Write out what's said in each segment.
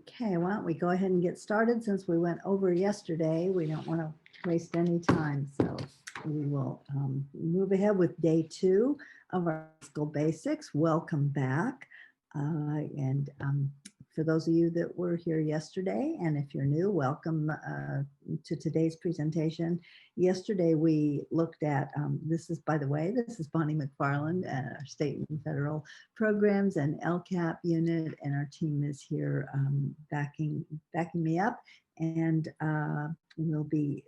Okay, why don't we go ahead and get started since we went over yesterday. We don't want to waste any time. So we will move ahead with day 2 of our fiscal basics. Welcome back. And for those of you that were here yesterday, and if you're new, welcome to today's presentation. Yesterday we looked at, this is, by the way, this is Bonnie McFarland, our state and federal programs and LCAP unit, and our team is here backing me up. And we'll be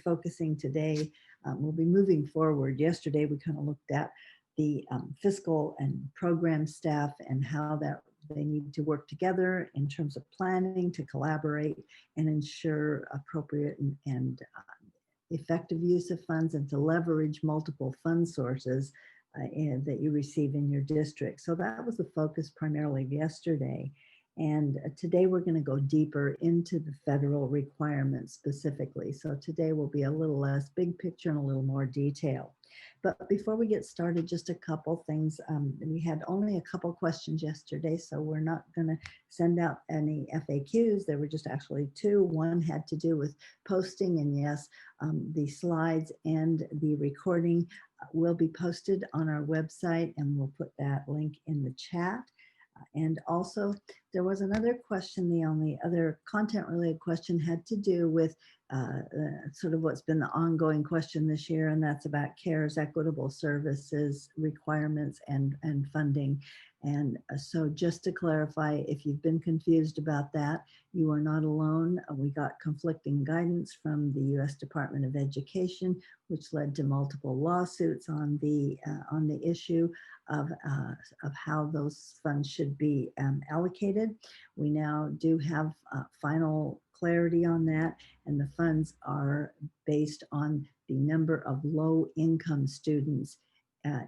focusing today, we'll be moving forward. Yesterday we kind of looked at the fiscal and program staff and how that they need to work together in terms of planning to collaborate and ensure appropriate and effective use of funds and to leverage multiple fund sources that you receive in your district. So that was the focus primarily of yesterday. And today we're going to go deeper into the federal requirements specifically. So today will be a little less big picture and a little more detail. But before we get started, just a couple things. We had only a couple questions yesterday, so we're not going to send out any FAQs. There were just actually 2. One had to do with posting, and yes, the slides and the recording will be posted on our website, and we'll put that link in the chat. And also, there was another question. The only other content-related question had to do with sort of what's been the ongoing question this year, and that's about CARES, equitable services requirements and funding. And so just to clarify, if you've been confused about that, you are not alone. We got conflicting guidance from the U.S. Department of Education, which led to multiple lawsuits on the issue of how those funds should be allocated. We now do have final clarity on that, and the funds are based on the number of low-income students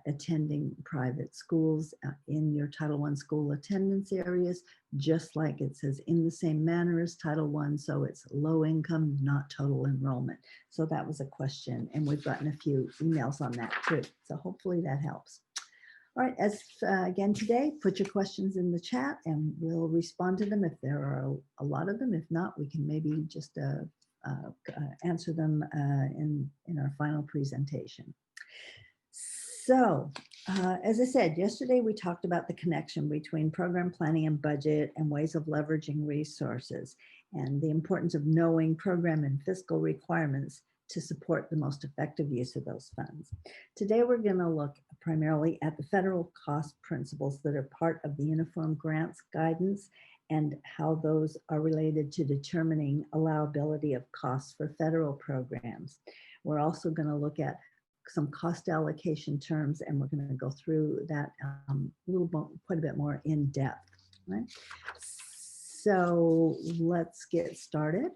attending private schools in your Title I school attendance areas, just like it says in the same manner as Title I. So it's low income, not total enrollment. So that was a question, and we've gotten a few emails on that too. So hopefully that helps. All right, as again today, put your questions in the chat and we'll respond to them if there are a lot of them. If not, we can maybe just answer them in our final presentation. So, as I said, yesterday we talked about the connection between program planning and budget and ways of leveraging resources and the importance of knowing program and fiscal requirements to support the most effective use of those funds. Today we're going to look primarily at the federal cost principles that are part of the Uniform Grants Guidance and how those are related to determining allowability of costs for federal programs. We're also going to look at some cost allocation terms, and we're going to go through that quite a bit more in depth. Right? So let's get started.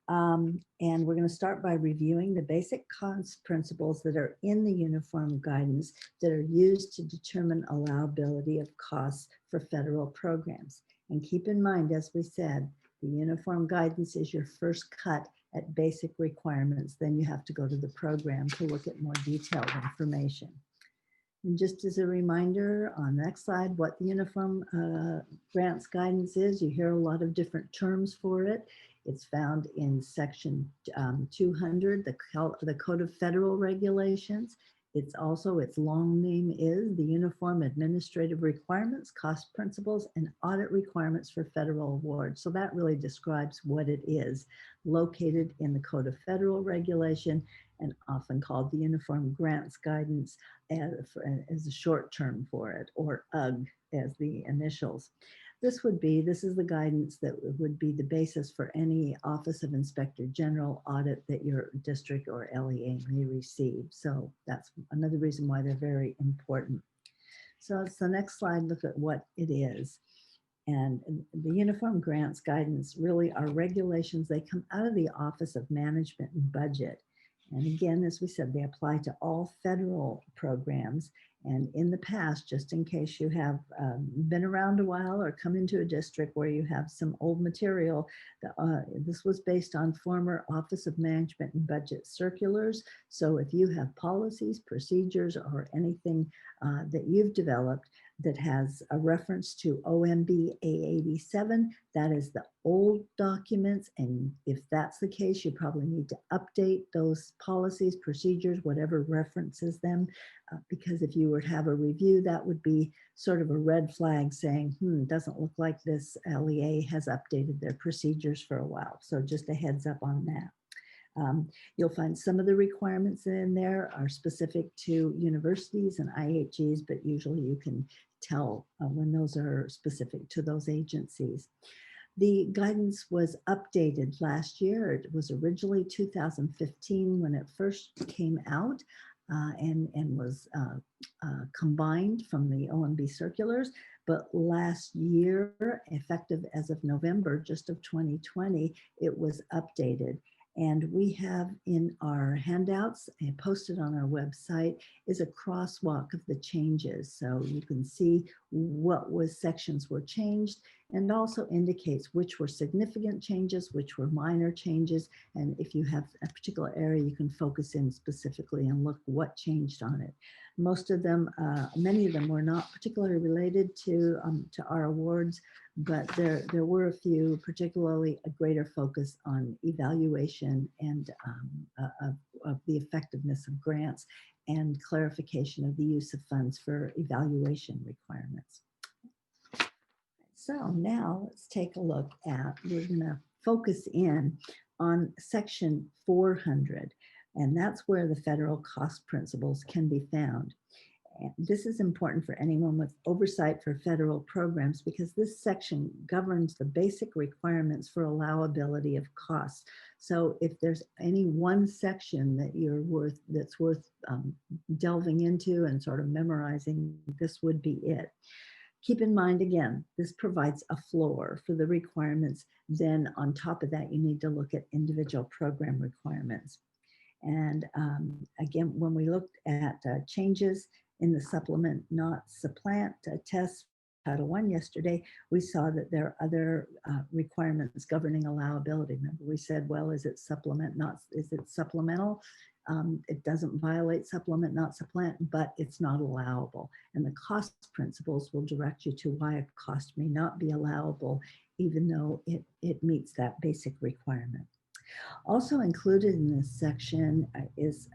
And we're going to start by reviewing the basic cost principles that are in the Uniform Guidance that are used to determine allowability of costs for federal programs. And keep in mind, as we said, the Uniform Guidance is your first cut at basic requirements. Then you have to go to the program to look at more detailed information. And just as a reminder, on the next slide, what the Uniform Grants Guidance is, you hear a lot of different terms for it. It's found in section 200, the Code of Federal Regulations. It's also, its long name is the Uniform Administrative Requirements, Cost Principles, and Audit Requirements for Federal Awards. So that really describes what it is, located in the Code of Federal Regulation and often called the Uniform Grants Guidance as a short term for it, or UGG as the initials. This is the guidance that would be the basis for any Office of Inspector General audit that your district or LEA may receive. So that's another reason why they're very important. So it's the next slide, look at what it is. And the Uniform Grants Guidance really are regulations. They come out of the Office of Management and Budget. And again, as we said, they apply to all federal programs. And in the past, just in case you have been around a while or come into a district where you have some old material, this was based on former Office of Management and Budget circulars. So if you have policies, procedures, or anything that you've developed that has a reference to OMB A87. That is the old documents. And if that's the case, you probably need to update those policies, procedures, whatever references them. Because if you were to have a review, that would be sort of a red flag saying, doesn't look like this LEA has updated their procedures for a while. So just a heads up on that. You'll find some of the requirements in there are specific to universities and IHEs, but usually you can tell when those are specific to those agencies. The guidance was updated last year. It was originally 2015 when it first came out and was combined from the OMB circulars. But last year, effective as of November, just of 2020, it was updated. And we have in our handouts and posted on our website is a crosswalk of the changes. So you can see what sections were changed, and also indicates which were significant changes, which were minor changes. And if you have a particular area, you can focus in specifically and look what changed on it. Most of them, many of them were not particularly related to our awards, but there were a few, particularly a greater focus on evaluation and of the effectiveness of grants and clarification of the use of funds for evaluation requirements. So now let's take a look at, we're going to focus in on section 400, and that's where the federal cost principles can be found. And this is important for anyone with oversight for federal programs because this section governs the basic requirements for allowability of costs. So if there's any one section that that's worth delving into and sort of memorizing, this would be it. Keep in mind, again, this provides a floor for the requirements. Then on top of that, you need to look at individual program requirements. And again, when we looked at changes in the supplement, not supplant test Title I yesterday, we saw that there are other requirements governing allowability. Remember, we said, well, is it supplement, not, is it supplemental? It doesn't violate supplement, not supplant, but it's not allowable. And the cost principles will direct you to why a cost may not be allowable, even though it meets that basic requirement. Also included in this section is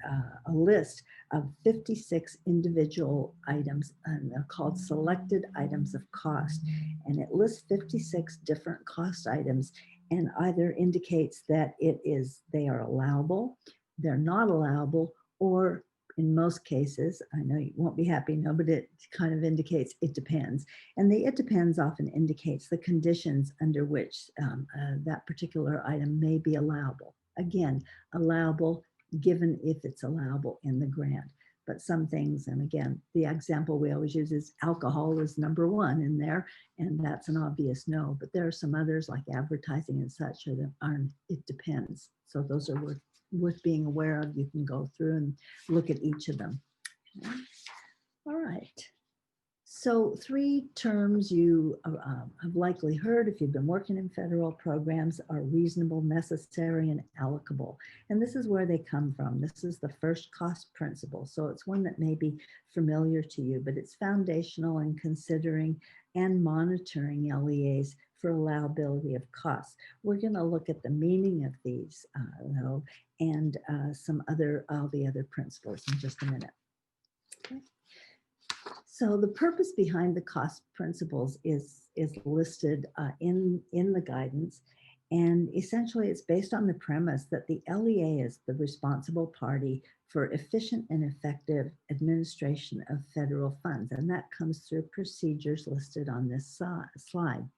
a list of 56 individual items, and they're called selected items of cost. And it lists 56 different cost items and either indicates that they are allowable, they're not allowable, or in most cases, I know you won't be happy, no, but it kind of indicates it depends. And the it depends often indicates the conditions under which that particular item may be allowable. Again, allowable given if it's allowable in the grant. But some things, and again, the example we always use is alcohol is number one in there, and that's an obvious no. But there are some others like advertising and such that aren't, it depends. So those are worth being aware of. You can go through and look at each of them. Okay. All right. So 3 terms you have likely heard if you've been working in federal programs are reasonable, necessary, and allocable. And this is where they come from. This is the first cost principle. So it's one that may be familiar to you, but it's foundational in considering and monitoring LEAs for allowability of costs. We're going to look at the meaning of these, though, and all the other principles in just a minute. Okay. So the purpose behind the cost principles is listed in the guidance. And essentially it's based on the premise that the LEA is the responsible party for efficient and effective administration of federal funds. And that comes through procedures listed on this slide.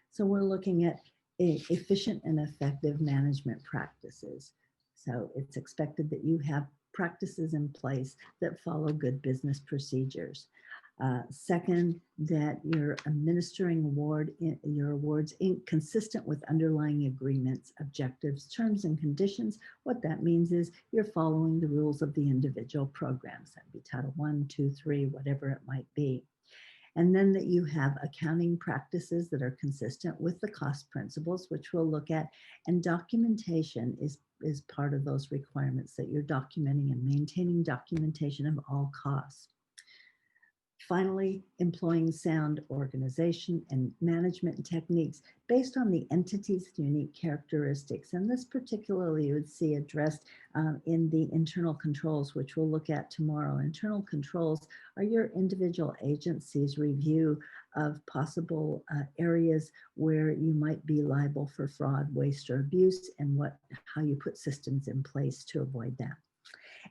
So we're looking at efficient and effective management practices. So it's expected that you have practices in place that follow good business procedures. Second, that you're administering your awards consistent with underlying agreements, objectives, terms, and conditions. What that means is you're following the rules of the individual programs. That'd be Title I, II, III, whatever it might be. And then that you have accounting practices that are consistent with the cost principles, which we'll look at. And documentation is part of those requirements, that you're documenting and maintaining documentation of all costs. Finally, employing sound organization and management techniques based on the entity's unique characteristics. And this particularly you would see addressed in the internal controls, which we'll look at tomorrow. Internal controls are your individual agency's review of possible areas where you might be liable for fraud, waste, or abuse, and how you put systems in place to avoid that.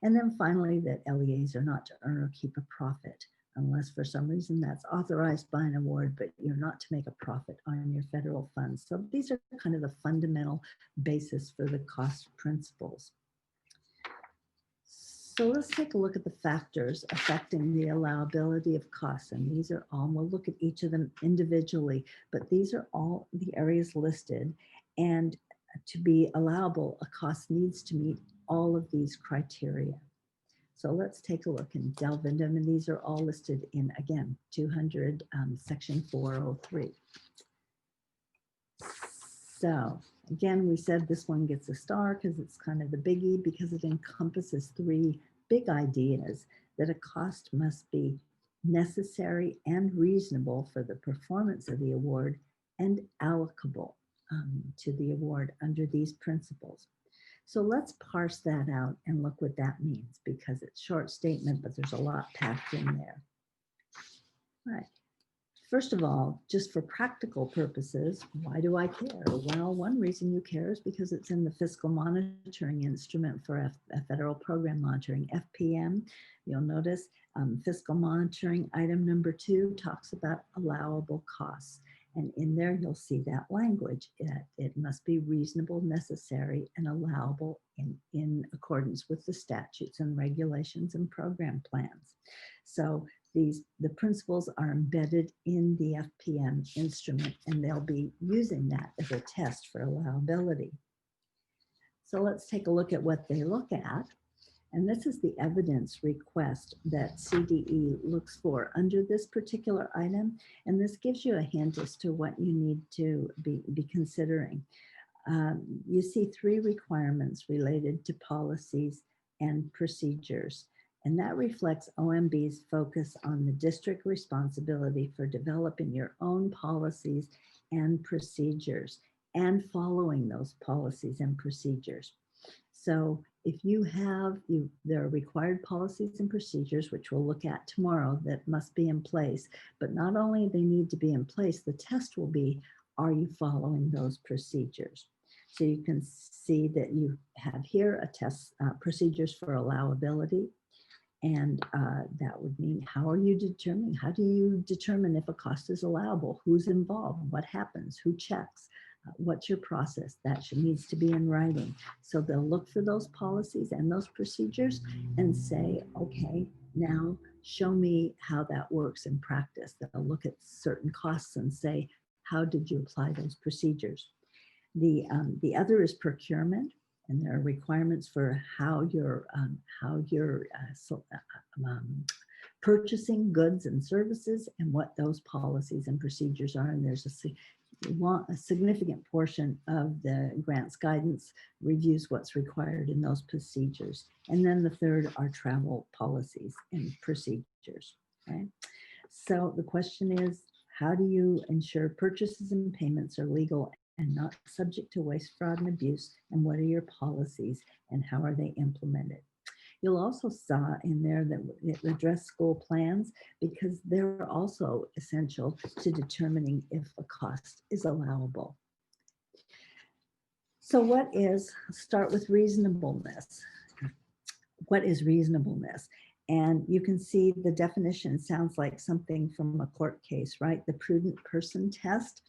And then finally, that LEAs are not to earn or keep a profit, unless for some reason that's authorized by an award, but you're not to make a profit on your federal funds. So these are kind of the fundamental basis for the cost principles. So let's take a look at the factors affecting the allowability of costs. And these are all, we'll look at each of them individually, but these are all the areas listed. And to be allowable, a cost needs to meet all of these criteria. So let's take a look and delve into them. And these are all listed in, again, 200, section 403. So again, we said this one gets a star because it's kind of the biggie, because it encompasses three big ideas: that a cost must be necessary and reasonable for the performance of the award and allocable to the award under these principles. So let's parse that out and look what that means, because it's a short statement, but there's a lot packed in there. All right. First of all, just for practical purposes, why do I care? Well, one reason you care is because it's in the fiscal monitoring instrument for federal program monitoring, FPM. You'll notice fiscal monitoring item number 2 talks about allowable costs. And in there, you'll see that language. It must be reasonable, necessary, and allowable in accordance with the statutes and regulations and program plans. So the principles are embedded in the FPM instrument, and they'll be using that as a test for allowability. So let's take a look at what they look at. And this is the evidence request that CDE looks for under this particular item. And this gives you a hint as to what you need to be considering. You see 3 requirements related to policies and procedures. And that reflects OMB's focus on the district responsibility for developing your own policies and procedures and following those policies and procedures. So if there are required policies and procedures, which we'll look at tomorrow, that must be in place, but not only they need to be in place, the test will be, are you following those procedures? So you can see that you have here a test, procedures for allowability. And that would mean, how do you determine if a cost is allowable? Who's involved? What happens? Who checks? What's your process? That needs to be in writing. So they'll look for those policies and those procedures and say, okay, now show me how that works in practice. They'll look at certain costs and say, how did you apply those procedures? The other is procurement. And there are requirements for how you're purchasing goods and services and what those policies and procedures are. And there's a significant portion of the grants guidance reviews what's required in those procedures. And then the third are travel policies and procedures. Right? So the question is, how do you ensure purchases and payments are legal and not subject to waste, fraud, and abuse? And what are your policies and how are they implemented? You'll also saw in there that it addressed school plans, because they're also essential to determining if a cost is allowable. So start with reasonableness. What is reasonableness? And you can see the definition sounds like something from a court case, right? The prudent person test.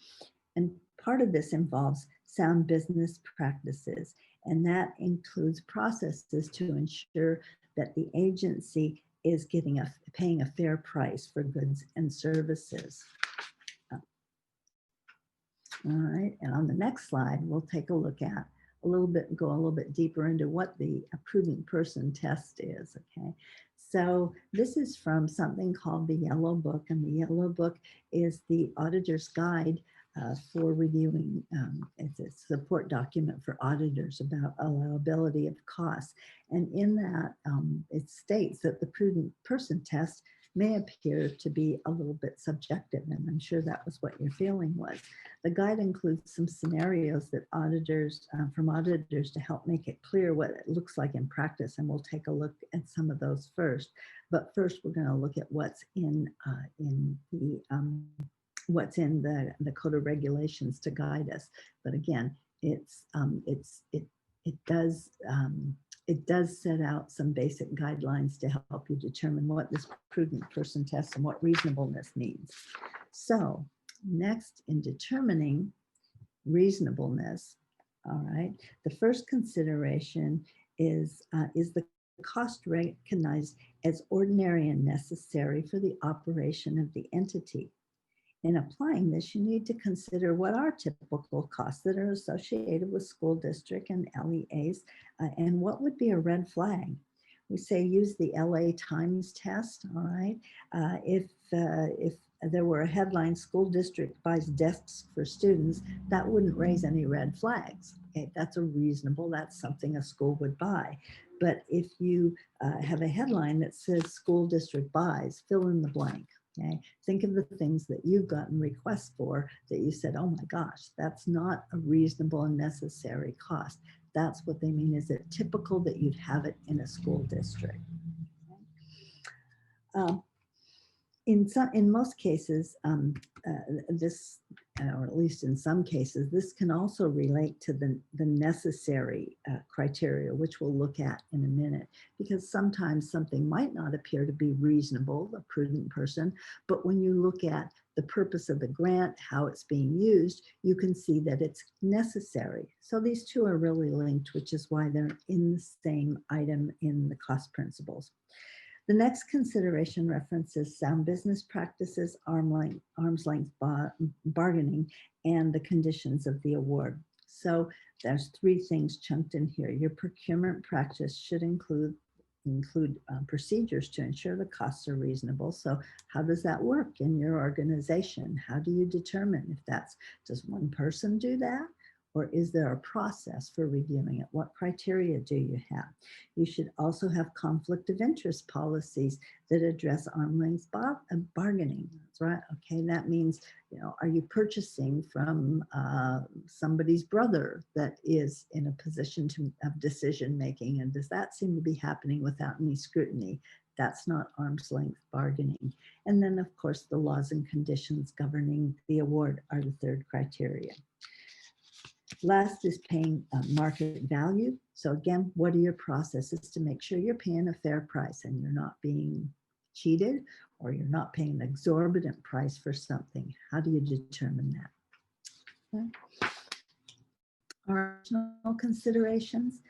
And part of this involves sound business practices, and that includes processes to ensure that the agency is paying a fair price for goods and services. All right, and on the next slide, we'll take a look at go a little bit deeper into what the prudent person test is, okay? So this is from something called the Yellow Book, and the Yellow Book is the auditor's guide for reviewing. It's a support document for auditors about allowability of costs. And in that, it states that the prudent person test may appear to be a little bit subjective, and I'm sure that was what your feeling was. The guide includes some scenarios that auditors, from auditors to help make it clear what it looks like in practice, and we'll take a look at some of those first. But first, we're going to look at what's in the Code of Regulations to guide us. But again, it does set out some basic guidelines to help you determine what this prudent person test and what reasonableness means. So next, in determining reasonableness, all right, the first consideration is the cost recognized as ordinary and necessary for the operation of the entity. In applying this, you need to consider what are typical costs that are associated with school district and LEAs, and what would be a red flag. We say use the LA Times test, all right? If there were a headline, school district buys desks for students, that wouldn't raise any red flags. Okay, that's something a school would buy. But if you have a headline that says school district buys, fill in the blank. Okay, think of the things that you've gotten requests for that you said, oh my gosh, that's not a reasonable and necessary cost. That's what they mean. Is it typical that you'd have it in a school district? In most cases, this, or at least in some cases, this can also relate to the necessary criteria, which we'll look at in a minute, because sometimes something might not appear to be reasonable, a prudent person, but when you look at the purpose of the grant, how it's being used, you can see that it's necessary. So these two are really linked, which is why they're in the same item in the cost principles. The next consideration references sound business practices, arm's length bargaining, and the conditions of the award. So there's three things chunked in here. Your procurement practice should include procedures to ensure the costs are reasonable. So how does that work in your organization? How do you determine if does one person do that? Or is there a process for reviewing it? What criteria do you have? You should also have conflict of interest policies that address arm's length bargaining. That's right. Okay, that means, are you purchasing from somebody's brother that is in a position of decision making? And does that seem to be happening without any scrutiny? That's not arm's length bargaining. And then, of course, the laws and conditions governing the award are the third criteria. Last is paying market value. So again, what are your processes to make sure you're paying a fair price and you're not being cheated, or you're not paying an exorbitant price for something? How do you determine that? Okay. Original considerations.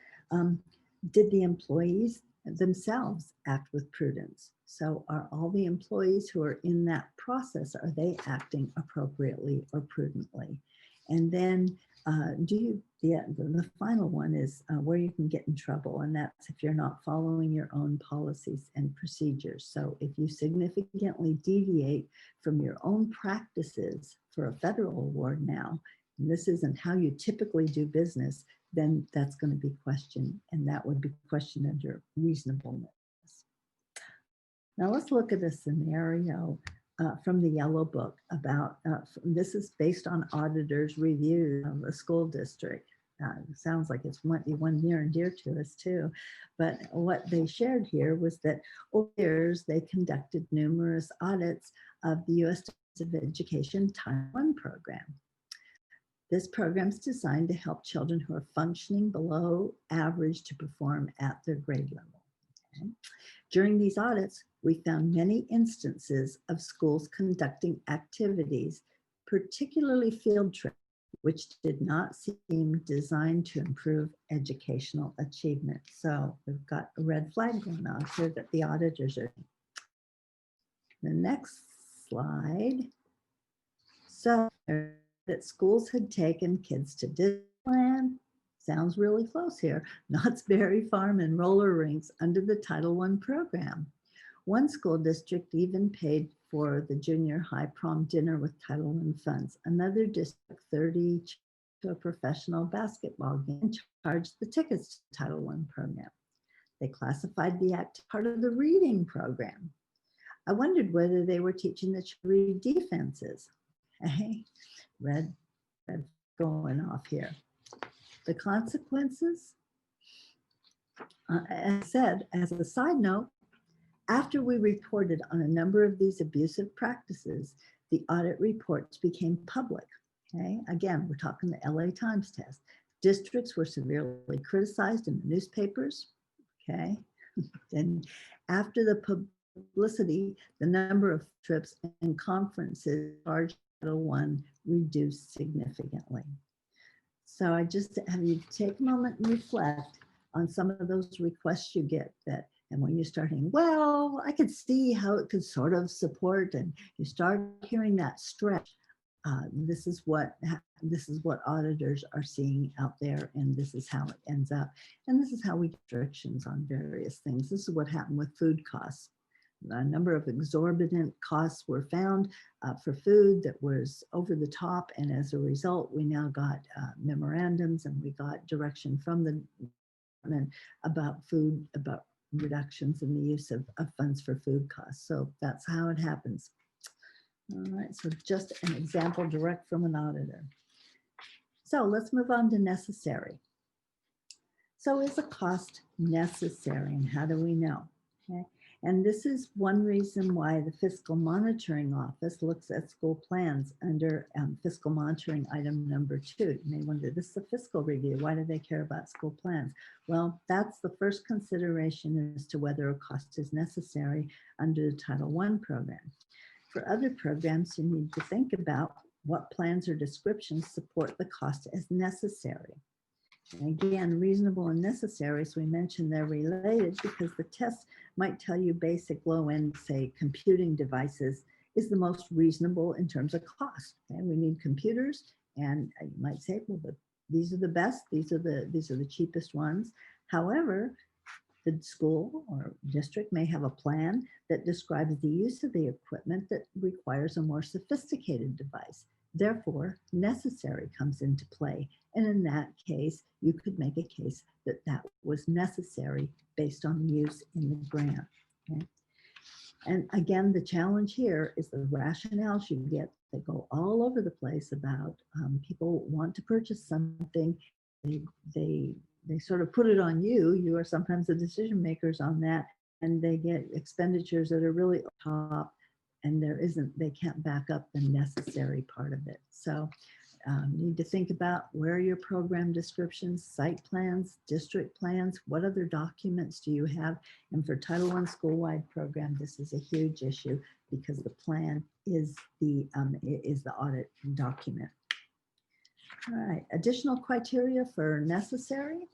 Did the employees themselves act with prudence? So are all the employees who are in that process, are they acting appropriately or prudently? And then the final one is where you can get in trouble, and that's if you're not following your own policies and procedures. So if you significantly deviate from your own practices for a federal award now, and this isn't how you typically do business, then that's going to be questioned, and that would be questioned under reasonableness. Now let's look at a scenario from the Yellow Book about, this is based on auditors' review of a school district. Sounds like it's one near and dear to us too. But what they shared here was that over the years, they conducted numerous audits of the U.S. Department of Education Title I program. This program is designed to help children who are functioning below average to perform at their grade level. Okay. During these audits, we found many instances of schools conducting activities, particularly field trips, which did not seem designed to improve educational achievement. So we've got a red flag going on here that the auditors are. The next slide. So that schools had taken kids to Disneyland. Sounds really close here. Knott's Berry Farm and roller rinks under the Title I program. One school district even paid for the junior high prom dinner with Title I funds. Another district, 30 to a professional basketball game, and charged the tickets to the Title I program. They classified the act part of the reading program. I wondered whether they were teaching the children defenses. Hey, red going off here. The consequences, as I said, as a side note, after we reported on a number of these abusive practices, the audit reports became public. Okay, again, we're talking the LA Times test. Districts were severely criticized in the newspapers. Okay, and after the publicity, the number of trips and conferences charged Title I reduced significantly. So I just have you take a moment and reflect on some of those requests you get that, and when you're starting, well, I could see how it could sort of support, and you start hearing that stretch. This is what auditors are seeing out there, and this is how it ends up. And this is how we get restrictions on various things. This is what happened with food costs. A number of exorbitant costs were found for food that was over the top, and as a result, we now got memorandums, and we got direction from the department about food, about reductions in the use of funds for food costs. So that's how it happens. All right, so just an example direct from an auditor. So let's move on to necessary. So is a cost necessary, and how do we know? Okay. And this is one reason why the Fiscal Monitoring Office looks at school plans under fiscal monitoring item number 2. You may wonder, this is a fiscal review. Why do they care about school plans? Well, that's the first consideration as to whether a cost is necessary under the Title I program. For other programs, you need to think about what plans or descriptions support the cost as necessary. And again, reasonable and necessary, as we mentioned, they're related because the test might tell you basic low-end, say, computing devices is the most reasonable in terms of cost. Okay? We need computers, and you might say, well, but these are the best, these are the cheapest ones. However, the school or district may have a plan that describes the use of the equipment that requires a more sophisticated device. Therefore, necessary comes into play. And in that case, you could make a case that that was necessary based on the use in the grant. Okay? And again, the challenge here is the rationales you get that go all over the place about people want to purchase something. They sort of put it on you. You are sometimes the decision makers on that, and they get expenditures that are really top, and they can't back up the necessary part of it. So you need to think about where are your program descriptions, site plans, district plans, what other documents do you have? And for Title I school-wide program, this is a huge issue because the plan is the audit document. All right, additional criteria for necessary.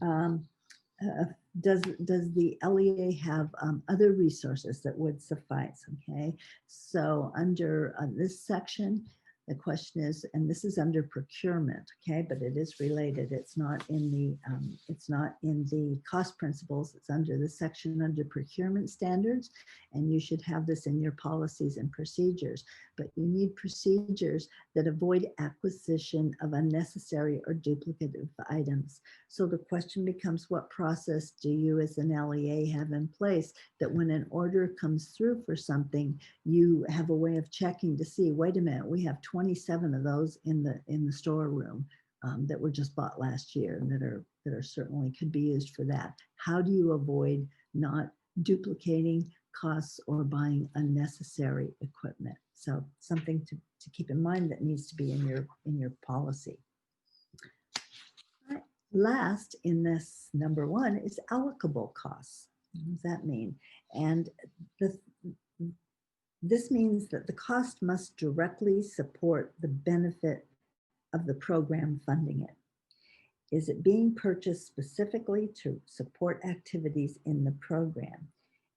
Does the LEA have other resources that would suffice? Okay, so under this section, the question is, and this is under procurement, okay, but it is related. It's not in the cost principles. It's under the section under procurement standards, and you should have this in your policies and procedures. But you need procedures that avoid acquisition of unnecessary or duplicative items. So the question becomes, what process do you as an LEA have in place that when an order comes through for something, you have a way of checking to see, wait a minute, we have 27 of those in the storeroom that were just bought last year and that are certainly could be used for that. How do you avoid not duplicating costs or buying unnecessary equipment? So something to keep in mind that needs to be in your policy. All right. Last in this number 1 is allocable costs. What does that mean? And this means that the cost must directly support the benefit of the program funding it. Is it being purchased specifically to support activities in the program?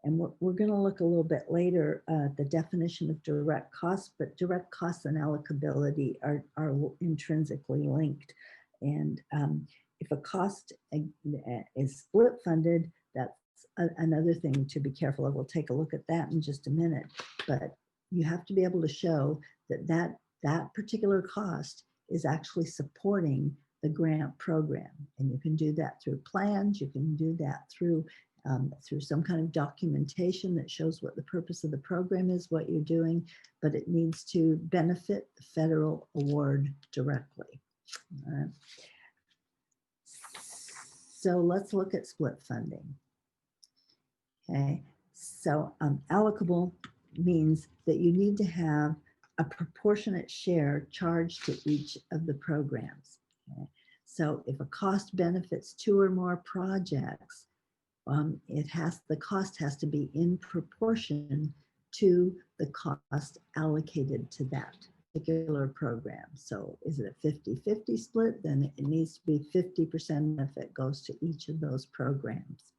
And we're going to look a little bit later at the definition of direct costs, but direct costs and allocability are intrinsically linked. And if a cost is split funded, that's another thing to be careful of. We'll take a look at that in just a minute. But you have to be able to show that particular cost is actually supporting the grant program. And you can do that through plans. You can do that through through some kind of documentation that shows what the purpose of the program is, what you're doing, but it needs to benefit the federal award directly. So let's look at split funding. Okay, so allocable means that you need to have a proportionate share charged to each of the programs. Okay? So if a cost benefits 2 or more projects, the cost has to be in proportion to the cost allocated to that particular program. So is it a 50-50 split? Then it needs to be 50% if it goes to each of those programs.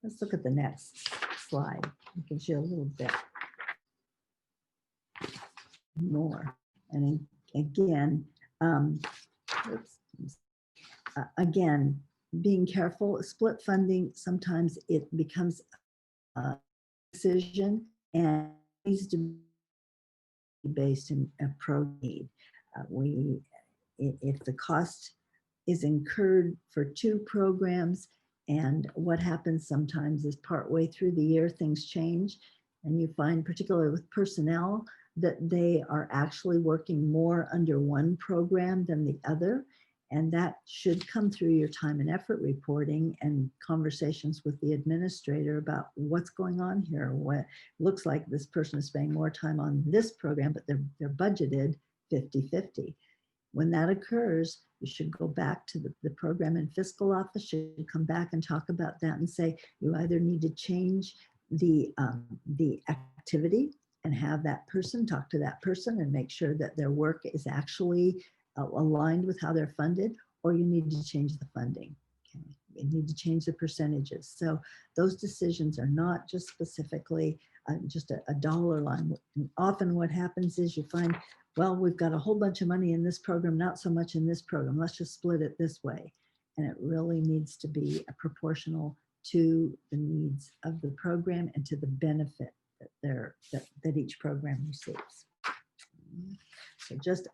Let's look at the next slide. It gives you a little bit more. And again, again, being careful, split funding, sometimes it becomes a decision and needs to be based in a pro need. If the cost is incurred for 2 programs, and what happens sometimes is partway through the year, things change, and you find, particularly with personnel, that they are actually working more under one program than the other. And that should come through your time and effort reporting and conversations with the administrator about what's going on here. What looks like this person is spending more time on this program, but they're budgeted 50-50. When that occurs, you should go back to the program and fiscal office, should come back and talk about that and say, you either need to change the activity and have that person talk to that person and make sure that their work is actually aligned with how they're funded, or you need to change the funding. Okay? You need to change the percentages. So those decisions are not just specifically just a dollar line. And often what happens is you find, well, we've got a whole bunch of money in this program, not so much in this program. Let's just split it this way. And it really needs to be proportional to the needs of the program and to the benefit that each program receives. So just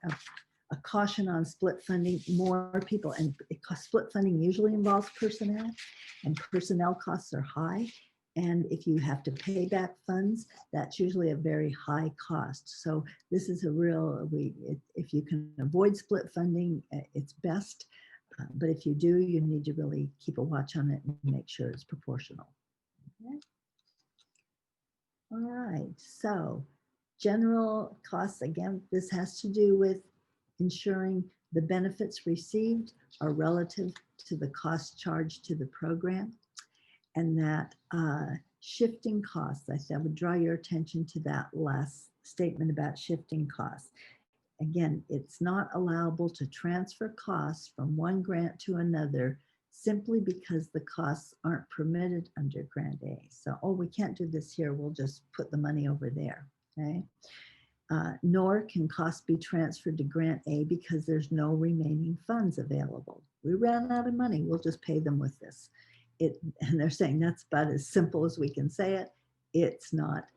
a caution on split funding. More people, and split funding usually involves personnel, and personnel costs are high. And if you have to pay back funds, that's usually a very high cost. So this is a real, if you can avoid split funding, it's best. But if you do, you need to really keep a watch on it and make sure it's proportional. Okay. All right, so general costs, again, this has to do with ensuring the benefits received are relative to the cost charged to the program, and that shifting costs, I would draw your attention to that last statement about shifting costs. Again, it's not allowable to transfer costs from one grant to another simply because the costs aren't permitted under Grant A. So, oh, we can't do this here, we'll just put the money over there, okay? Nor can costs be transferred to Grant A because there's no remaining funds available. We ran out of money, we'll just pay them with this. And they're saying that's about as simple as we can say it. It's not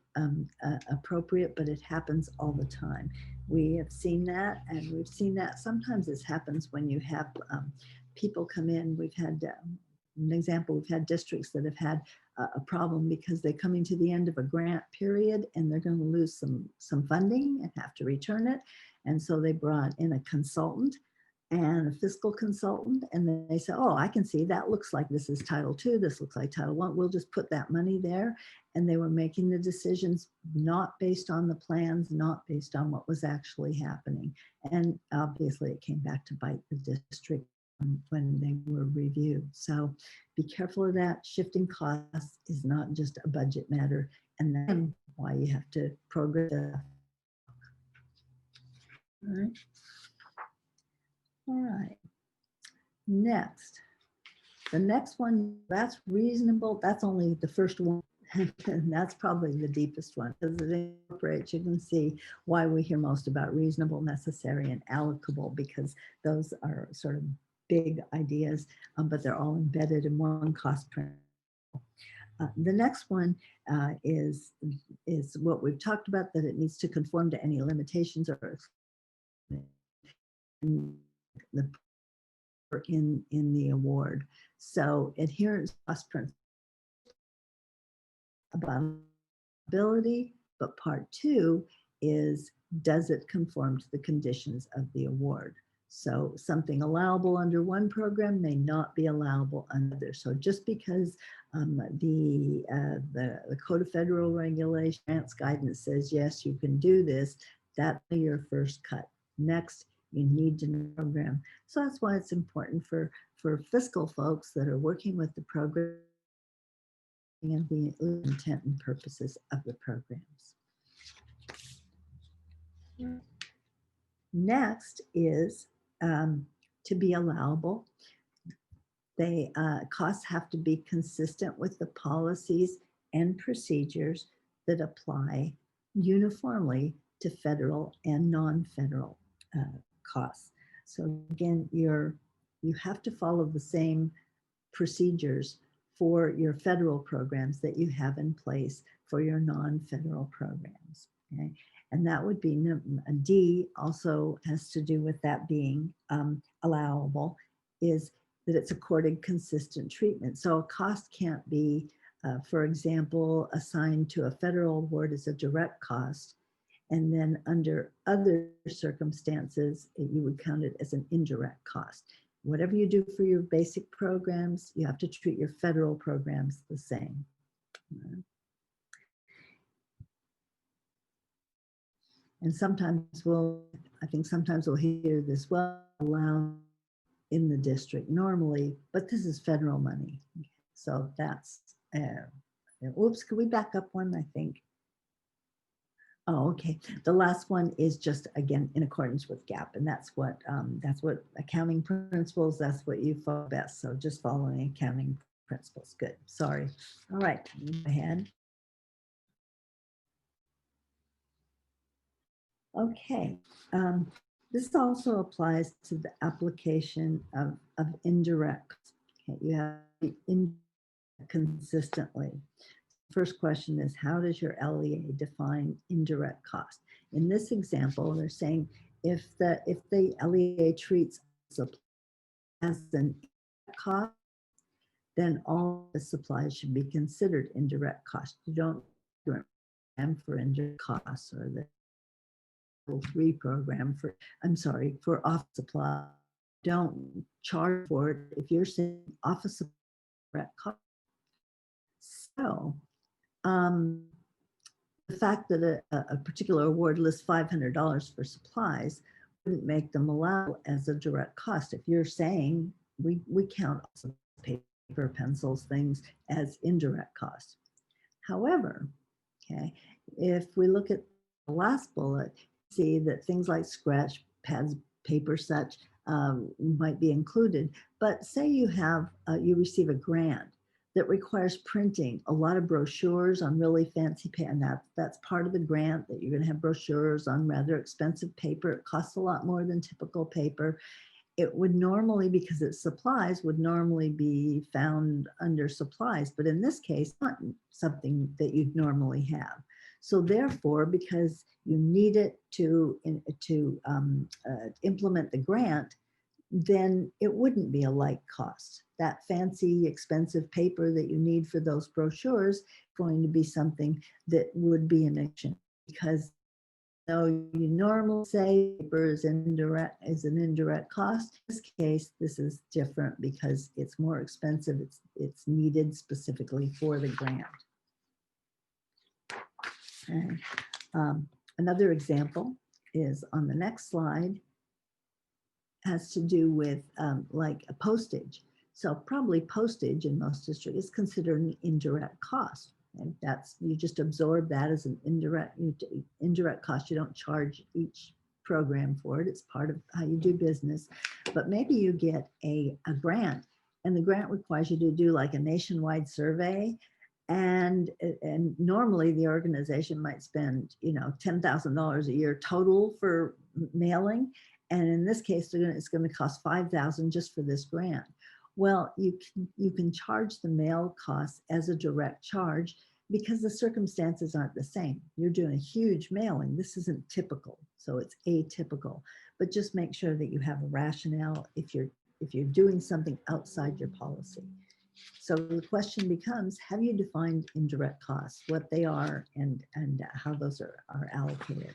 appropriate, but it happens all the time. We have seen that, and we've seen that sometimes this happens when you have people come in. We've had an example, we've had districts that have had a problem because they're coming to the end of a grant period and they're going to lose some funding and have to return it. And so they brought in a consultant and a fiscal consultant, and then they say, oh, I can see that looks like this is Title II, this looks like Title I, we'll just put that money there. And they were making the decisions not based on the plans, not based on what was actually happening. And obviously it came back to bite the district when they were reviewed. So be careful of that. Shifting costs is not just a budget matter, and that's why you have to program. All right. All right, next, the next one, that's reasonable. That's only the first one. And that's probably the deepest one because it incorporates, you can see why we hear most about reasonable, necessary, and allocable, because those are sort of big ideas, but they're all embedded in one cost principle. The next one is what we've talked about, that it needs to conform to any limitations or in the award. So adherence cost principle about ability, but part two is, does it conform to the conditions of the award? So something allowable under one program may not be allowable under another. So just because the Code of Federal Regulations grants guidance says, yes, you can do this, that's your first cut. Next, you need to know the program. So that's why it's important for fiscal folks that are working with the program and the intent and purposes of the programs. Next is to be allowable. Costs have to be consistent with the policies and procedures that apply uniformly to federal and non-federal costs. So again, you have to follow the same procedures for your federal programs that you have in place for your non-federal programs. Okay? And that would be D, also has to do with that being allowable, is that it's accorded consistent treatment. So a cost can't be, for example, assigned to a federal award as a direct cost, and then under other circumstances, you would count it as an indirect cost. Whatever you do for your basic programs, you have to treat your federal programs the same. And sometimes I think sometimes we'll hear this, well, allowed in the district normally, but this is federal money. So that's, oops, could we back up one, I think? Oh, okay. The last one is just, again, in accordance with GAAP, and that's what accounting principles, that's what you follow best. So just following accounting principles. Good. Sorry. All right, go ahead. Okay. This also applies to the application of indirect. Okay, you have to be consistently. First question is, how does your LEA define indirect cost? In this example, they're saying if the LEA treats supply as an indirect cost, then all the supplies should be considered indirect cost. You don't program for indirect costs, or the 3 program for, for office supply. Don't charge for it if you're saying office supply indirect cost. So the fact that a particular award lists $500 for supplies wouldn't make them allowable as a direct cost. If you're saying we count also paper, pencils, things as indirect costs. However, okay, if we look at the last bullet, see that things like scratch pads, paper, such might be included. But say you have you receive a grant that requires printing a lot of brochures on really fancy paper, and that's part of the grant, that you're going to have brochures on rather expensive paper. It costs a lot more than typical paper. It would normally, because it's supplies, would normally be found under supplies, but in this case, not something that you'd normally have. So therefore, because you need it to implement the grant, then it wouldn't be a like cost. That fancy, expensive paper that you need for those brochures is going to be something that would be an action, because though you normally say paper is an indirect cost, in this case, this is different because it's more expensive. It's needed specifically for the grant. And, another example is on the next slide, has to do with like a postage. So probably postage in most districts is considered an indirect cost. And that's, you just absorb that as an indirect cost. You don't charge each program for it. It's part of how you do business. But maybe you get a grant, and the grant requires you to do like a nationwide survey. And normally the organization might spend, $10,000 a year total for mailing. And in this case, it's going to cost $5,000 just for this grant. Well, you can charge the mail costs as a direct charge because the circumstances aren't the same. You're doing a huge mailing. This isn't typical, so it's atypical. But just make sure that you have a rationale if you're doing something outside your policy. So the question becomes, have you defined indirect costs, what they are and how those are allocated?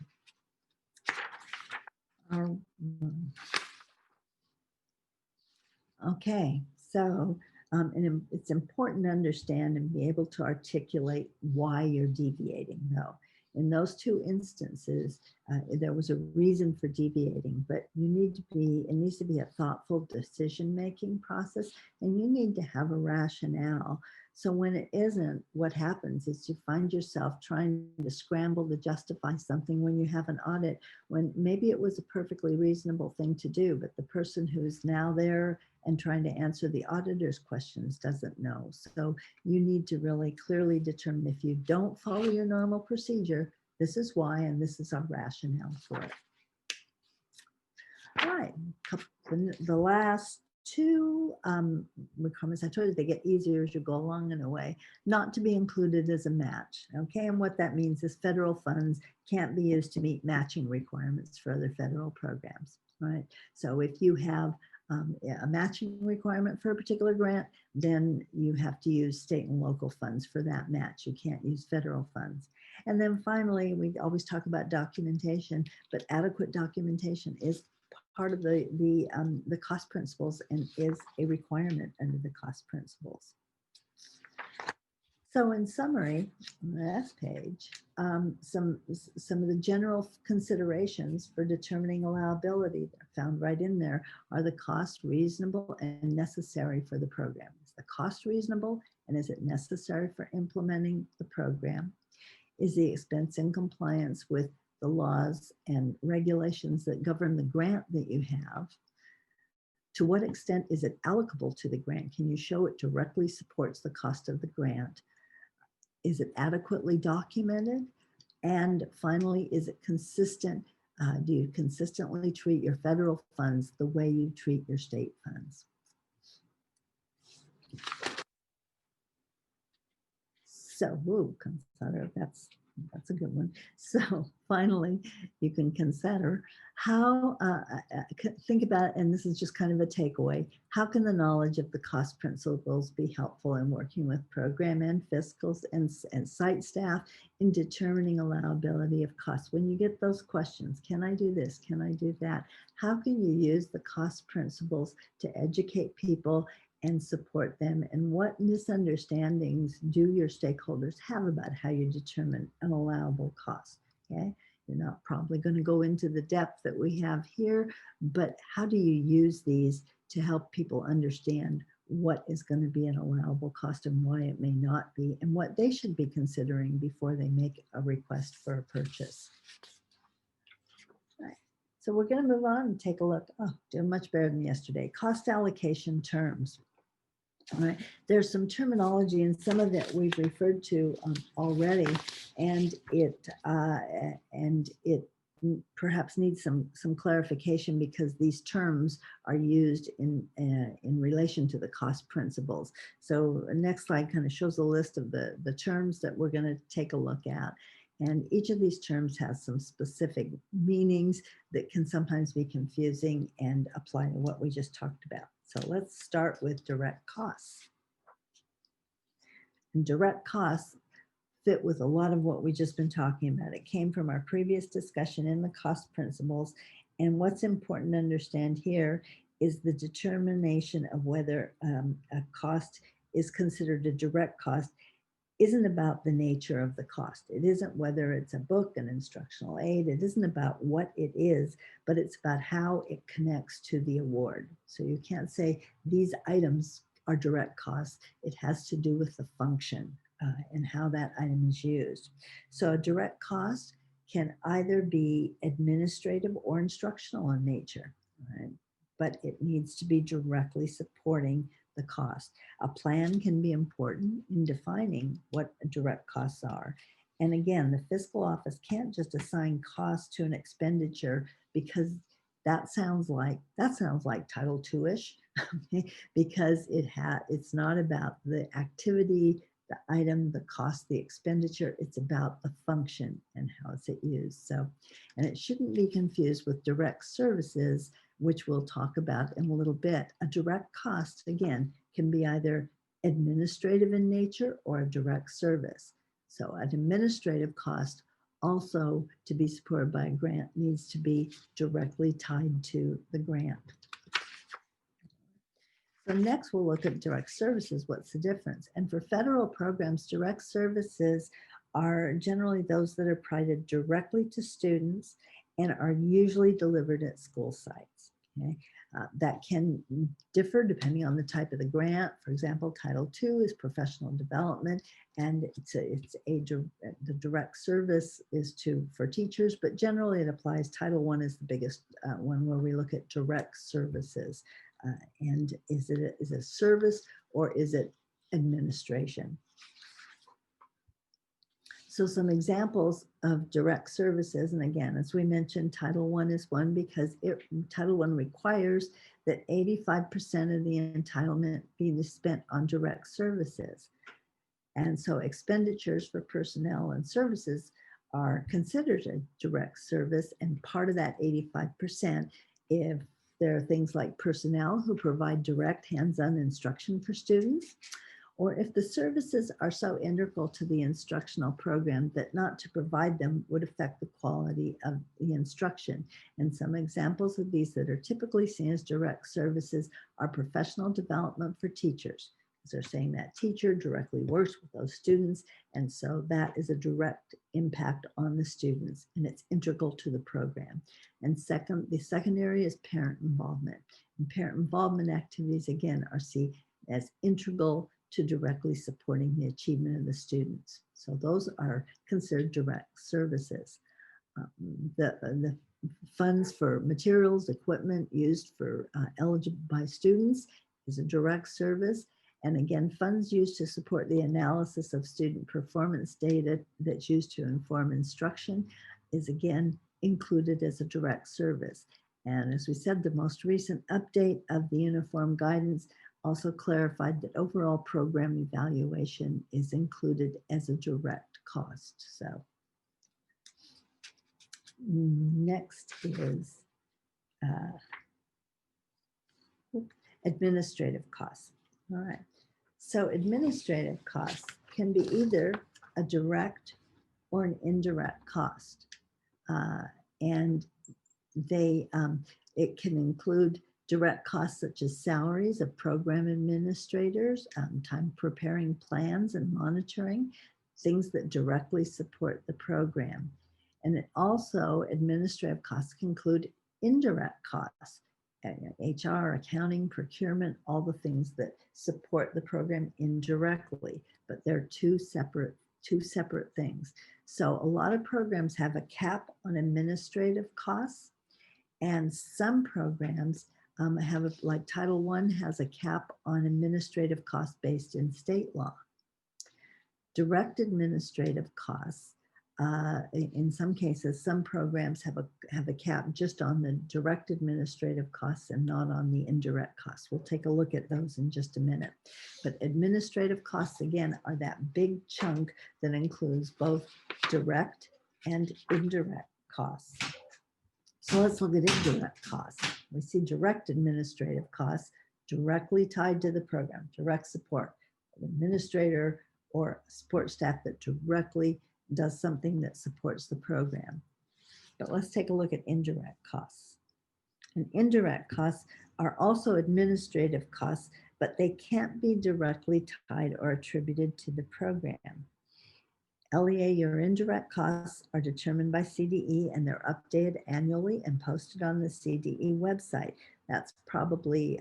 Okay, so and it's important to understand and be able to articulate why you're deviating, though. In those two instances, there was a reason for deviating, but it needs to be a thoughtful decision-making process, and you need to have a rationale. So when it isn't, what happens is you find yourself trying to scramble to justify something when you have an audit, when maybe it was a perfectly reasonable thing to do, but the person who's now there and trying to answer the auditor's questions doesn't know. So you need to really clearly determine, if you don't follow your normal procedure, this is why, and this is our rationale for it. All right, the last two requirements, I told you they get easier as you go along in a way, not to be included as a match. Okay, and what that means is federal funds can't be used to meet matching requirements for other federal programs, right? So if you have a matching requirement for a particular grant, then you have to use state and local funds for that match. You can't use federal funds. And then finally, we always talk about documentation, but adequate documentation is part of the cost principles and is a requirement under the cost principles. So in summary, on the last page, some of the general considerations for determining allowability that are found right in there are the cost reasonable and necessary for the program. Is the cost reasonable, and is it necessary for implementing the program? Is the expense in compliance with the laws and regulations that govern the grant that you have? To what extent is it allocable to the grant? Can you show it directly supports the cost of the grant? Is it adequately documented? And finally, is it consistent? Do you consistently treat your federal funds the way you treat your state funds? So, consider, that's a good one. So finally, you can consider how, think about, and this is just kind of a takeaway, how can the knowledge of the cost principles be helpful in working with program and fiscals and site staff in determining allowability of costs? When you get those questions, can I do this? Can I do that? How can you use the cost principles to educate people and support them? And what misunderstandings do your stakeholders have about how you determine an allowable cost? Okay, you're not probably going to go into the depth that we have here, but how do you use these to help people understand what is going to be an allowable cost and why it may not be, and what they should be considering before they make a request for a purchase? Right. So we're going to move on and take a look. Oh, doing much better than yesterday. Cost allocation terms. All right. There's some terminology, and some of it we've referred to already, and it perhaps needs some clarification, because these terms are used in relation to the cost principles. So the next slide kind of shows a list of the terms that we're going to take a look at. And each of these terms has some specific meanings that can sometimes be confusing and apply to what we just talked about. So let's start with direct costs. And direct costs fit with a lot of what we've just been talking about. It came from our previous discussion in the cost principles. And what's important to understand here is the determination of whether a cost is considered a direct cost isn't about the nature of the cost. It isn't whether it's a book, an instructional aid. It isn't about what it is, but it's about how it connects to the award. So you can't say these items are direct costs. It has to do with the function and how that item is used. So a direct cost can either be administrative or instructional in nature, right? But it needs to be directly supporting the cost. A plan can be important in defining what direct costs are. And again, the fiscal office can't just assign costs to an expenditure, because that sounds like Title II-ish, because it's not about the activity, the item, the cost, the expenditure. It's about the function and how it's used. So, and it shouldn't be confused with direct services, which we'll talk about in a little bit. A direct cost, again, can be either administrative in nature, or a direct service. So an administrative cost also to be supported by a grant needs to be directly tied to the grant. So next we'll look at direct services. What's the difference? And for federal programs, direct services are generally those that are provided directly to students and are usually delivered at school sites. Okay? That can differ depending on the type of the grant. For example, Title II is professional development, and the direct service is for teachers, but generally it applies. Title I is the biggest one where we look at direct services. And is it a service or is it administration? So some examples of direct services, and again, as we mentioned, Title I is one because Title I requires that 85% of the entitlement be spent on direct services. And so expenditures for personnel and services are considered a direct service, and part of that 85%, if there are things like personnel who provide direct hands-on instruction for students, or if the services are so integral to the instructional program that not to provide them would affect the quality of the instruction. And some examples of these that are typically seen as direct services are professional development for teachers, because they're saying that teacher directly works with those students, and so that is a direct impact on the students, and it's integral to the program. And the second area is parent involvement. And parent involvement activities, again, are seen as integral to directly supporting the achievement of the students. So those are considered direct services. The funds for materials, equipment used for eligible by students is a direct service. And again, funds used to support the analysis of student performance data that's used to inform instruction is again included as a direct service. And as we said, the most recent update of the uniform guidance also clarified that overall program evaluation is included as a direct cost. So next is administrative costs. All right. So administrative costs can be either a direct or an indirect cost. And it can include direct costs such as salaries of program administrators, time preparing plans and monitoring, things that directly support the program. And it also, administrative costs can include indirect costs, HR, accounting, procurement, all the things that support the program indirectly, but they're two separate things. So a lot of programs have a cap on administrative costs, and some programs like Title I has a cap on administrative costs based in state law. Direct administrative costs, in some cases, some programs have a cap just on the direct administrative costs and not on the indirect costs. We'll take a look at those in just a minute. But administrative costs, again, are that big chunk that includes both direct and indirect costs. So let's look at indirect costs. We see direct administrative costs directly tied to the program, direct support, an administrator or support staff that directly does something that supports the program. But let's take a look at indirect costs. And indirect costs are also administrative costs, but they can't be directly tied or attributed to the program. LEA or indirect costs are determined by CDE, and they're updated annually and posted on the CDE website. That's probably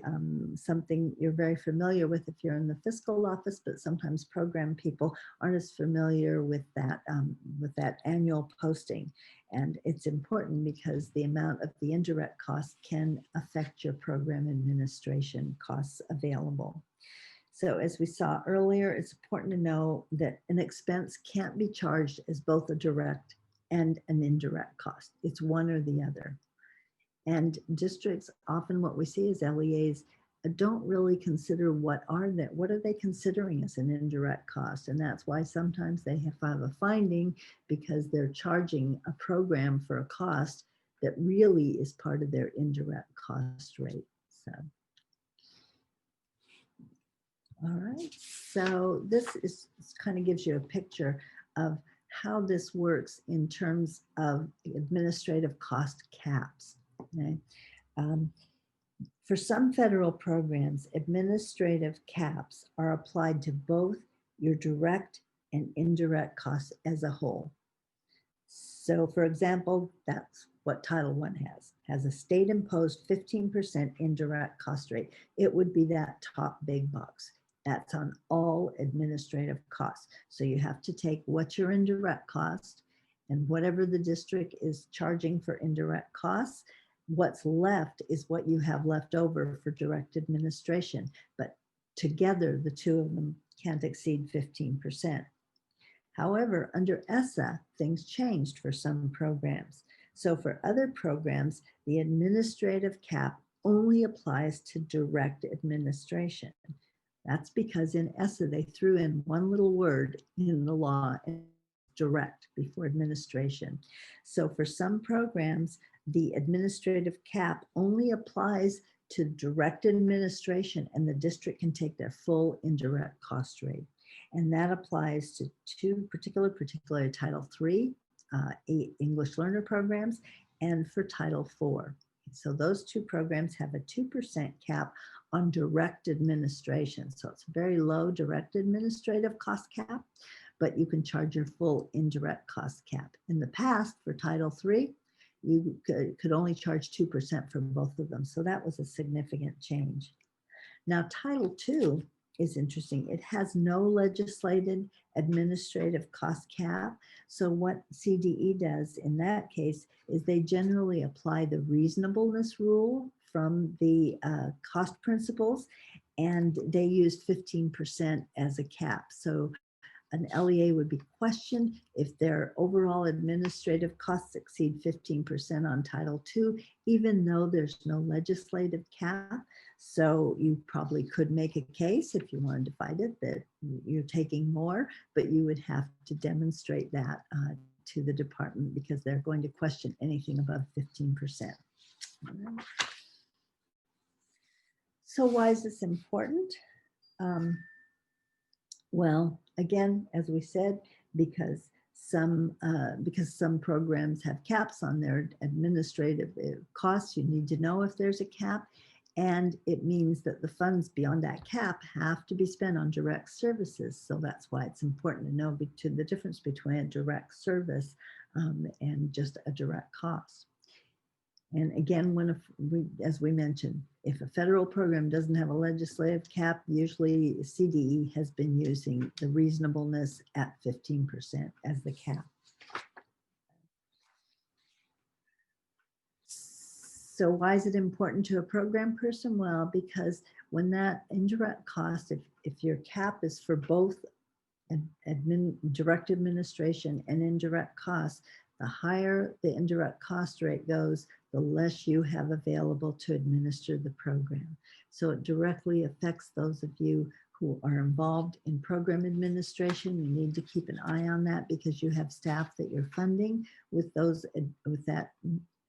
something you're very familiar with if you're in the fiscal office, but sometimes program people aren't as familiar with that annual posting. And it's important because the amount of the indirect costs can affect your program administration costs available. So as we saw earlier, it's important to know that an expense can't be charged as both a direct and an indirect cost. It's one or the other. And districts, often what we see is LEAs don't really consider what are they considering as an indirect cost. And that's why sometimes they have a finding because they're charging a program for a cost that really is part of their indirect cost rate. So. All right. right, so this kind of gives you a picture of how this works in terms of administrative cost caps. Okay? For some federal programs, administrative caps are applied to both your direct and indirect costs as a whole. So for example, that's what Title I has a state imposed 15% indirect cost rate. It would be that top big box. That's on all administrative costs. So you have to take what's your indirect cost and whatever the district is charging for indirect costs, what's left is what you have left over for direct administration. But together, the two of them can't exceed 15%. However, under ESSA, things changed for some programs. So for other programs, the administrative cap only applies to direct administration. That's because in ESSA, they threw in one little word in the law, direct, before administration. So for some programs, the administrative cap only applies to direct administration, and the district can take their full indirect cost rate. And that applies to two particularly Title III, English learner programs, and for Title IV. So those two programs have a 2% cap on direct administration. So it's a very low direct administrative cost cap, but you can charge your full indirect cost cap. In the past, for Title III, you could only charge 2% for both of them. So that was a significant change. Now, Title II is interesting. It has no legislated administrative cost cap. So what CDE does in that case is they generally apply the reasonableness rule from the cost principles, and they use 15% as a cap. So an LEA would be questioned if their overall administrative costs exceed 15% on Title II, even though there's no legislative cap. So you probably could make a case if you wanted to fight it that you're taking more, but you would have to demonstrate that to the department because they're going to question anything above 15%. So why is this important? Well, again, as we said, because some programs have caps on their administrative costs, you need to know if there's a cap, and it means that the funds beyond that cap have to be spent on direct services. So that's why it's important to know the difference between a direct service and just a direct cost. And again, as we mentioned, if a federal program doesn't have a legislative cap, usually CDE has been using the reasonableness at 15% as the cap. So why is it important to a program person? Well, because when that indirect cost, if your cap is for both direct administration and indirect costs, the higher the indirect cost rate goes, the less you have available to administer the program. So it directly affects those of you who are involved in program administration. You need to keep an eye on that because you have staff that you're funding with that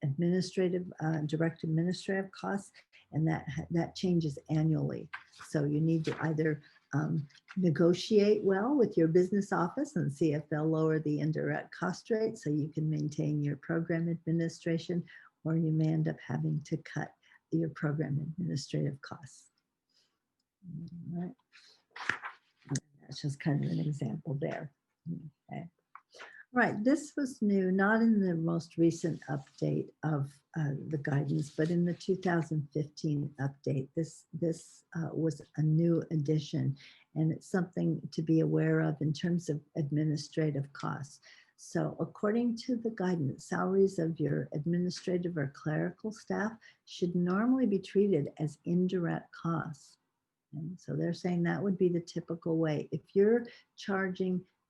administrative, direct administrative costs, and that changes annually. So you need to either negotiate well with your business office and see if they'll lower the indirect cost rate so you can maintain your program administration, or you may end up having to cut your program administrative costs. All right. That's just kind of an example there. Okay. Right, this was new, not in the most recent update of the guidance, but in the 2015 update. This was a new addition, and it's something to be aware of in terms of administrative costs. So according to the guidance, salaries of your administrative or clerical staff should normally be treated as indirect costs. And so they're saying that would be the typical way. If you're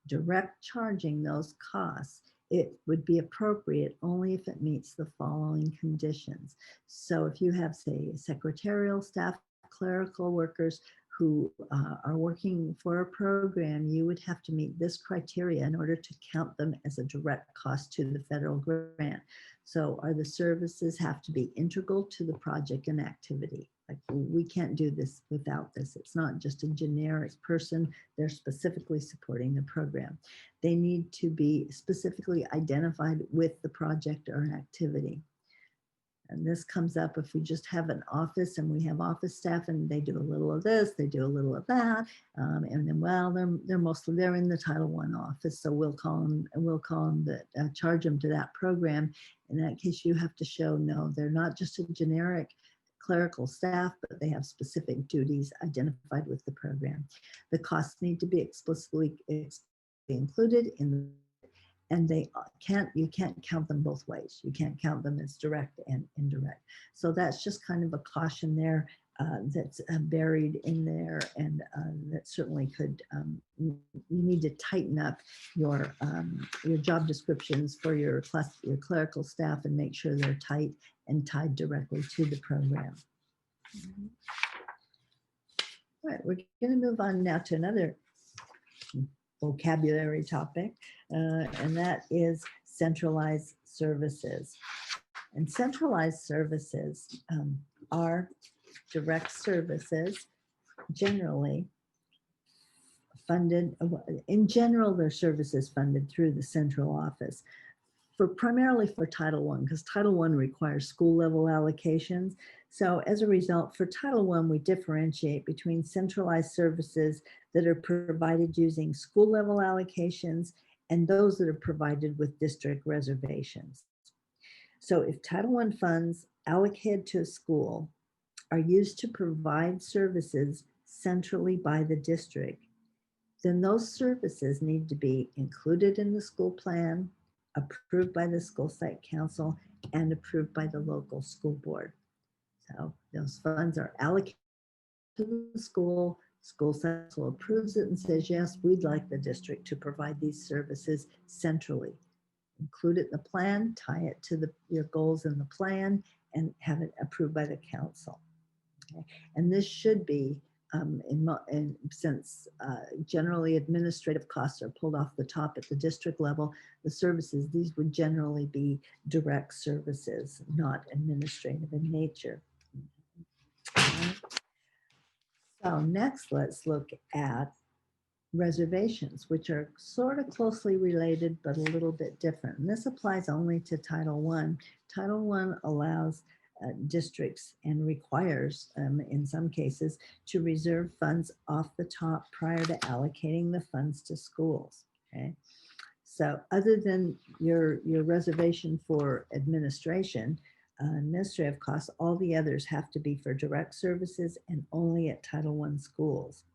direct charging those costs, it would be appropriate only if it meets the following conditions. So if you have, say, secretarial staff, clerical workers who are working for a program, you would have to meet this criteria in order to count them as a direct cost to the federal grant. So the services have to be integral to the project and activity. Like, we can't do this without this. It's not just a generic person. They're specifically supporting the program. They need to be specifically identified with the project or activity. And this comes up if we just have an office and we have office staff and they do a little of this, they do a little of that. And then, well, they're in the Title I office. So we'll call them charge them to that program. In that case, you have to show, no, they're not just a generic clerical staff, but they have specific duties identified with the program. The costs need to be explicitly included in the, and you can't count them both ways. You can't count them as direct and indirect. So that's just kind of a caution there that's buried in there, and that certainly could, you need to tighten up your job descriptions for your clerical staff and make sure they're tight and tied directly to the program. All right, we're going to move on now to another vocabulary topic, and that is centralized services. And centralized services are direct services, generally funded. In general, their services funded through the central office, primarily for Title I, because Title I requires school level allocations. So as a result, for Title I, we differentiate between centralized services that are provided using school level allocations and those that are provided with district reservations. So if Title I funds allocated to a school are used to provide services centrally by the district, then those services need to be included in the school plan, approved by the school site council, and approved by the local school board. So those funds are allocated to the school site council approves it and says, yes, we'd like the district to provide these services centrally. Include it in the plan, tie it to your goals in the plan, and have it approved by the council. Okay. And this should be, since generally administrative costs are pulled off the top at the district level, the services, these would generally be direct services, not administrative in nature. Okay. So next, let's look at reservations, which are sort of closely related, but a little bit different. And this applies only to Title I. Title I allows districts and requires, in some cases, to reserve funds off the top prior to allocating the funds to schools. Okay, so other than your reservation for administrative costs, all the others have to be for direct services and only at Title I schools.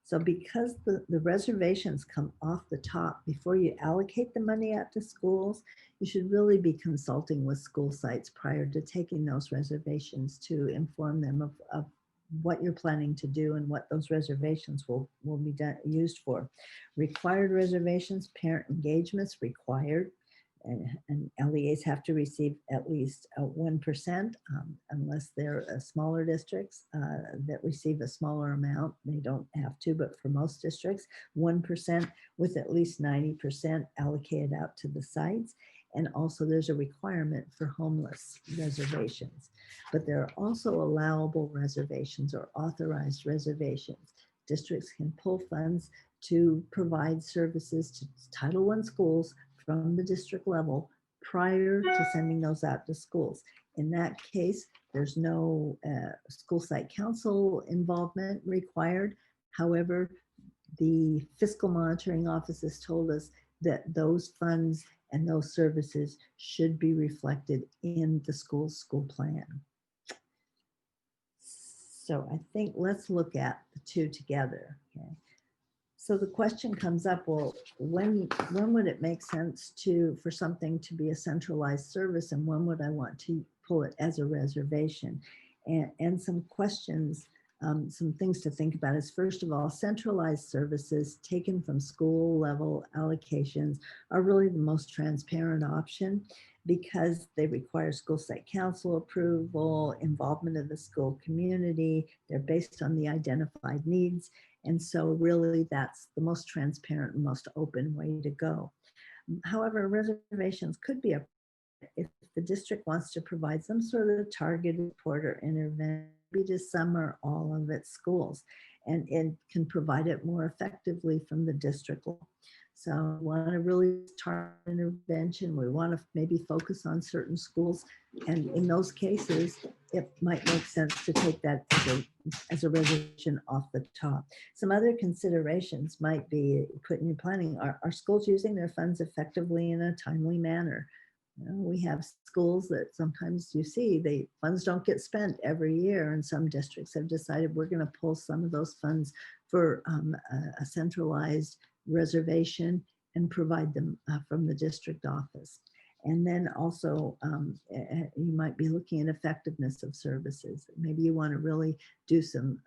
So because the reservations come off the top before you allocate the money out to schools, you should really be consulting with school sites prior to taking those reservations to inform them of what you're planning to do and what those reservations will be used for. Required reservations, parent engagements required. And LEAs have to receive at least 1%, unless they're smaller districts that receive a smaller amount. They don't have to, but for most districts, 1% with at least 90% allocated out to the sites. And also there's a requirement for homeless reservations. But there are also allowable reservations or authorized reservations. Districts can pull funds to provide services to Title I schools from the district level prior to sending those out to schools. In that case, there's no school site council involvement required. However, the fiscal monitoring office has told us that those funds and those services should be reflected in the school's school plan. So I think let's look at the two together. Okay. So the question comes up, well, when would it make sense for something to be a centralized service, and when would I want to pull it as a reservation? And some questions, some things to think about is, first of all, centralized services taken from school level allocations are really the most transparent option because they require school site council approval, involvement of the school community. They're based on the identified needs. And so really that's the most transparent and most open way to go. However, reservations could be if the district wants to provide some sort of targeted support or intervention to some or all of its schools, and can provide it more effectively from the district level. So we want to really target intervention. We want to maybe focus on certain schools. And in those cases, it might make sense to take that as a reservation off the top. Some other considerations might be put in your planning. Are schools using their funds effectively in a timely manner? You know, we have schools that sometimes you see the funds don't get spent every year, and some districts have decided we're going to pull some of those funds for a centralized reservation and provide them from the district office. And then also you might be looking at effectiveness of services. Maybe you want to really do some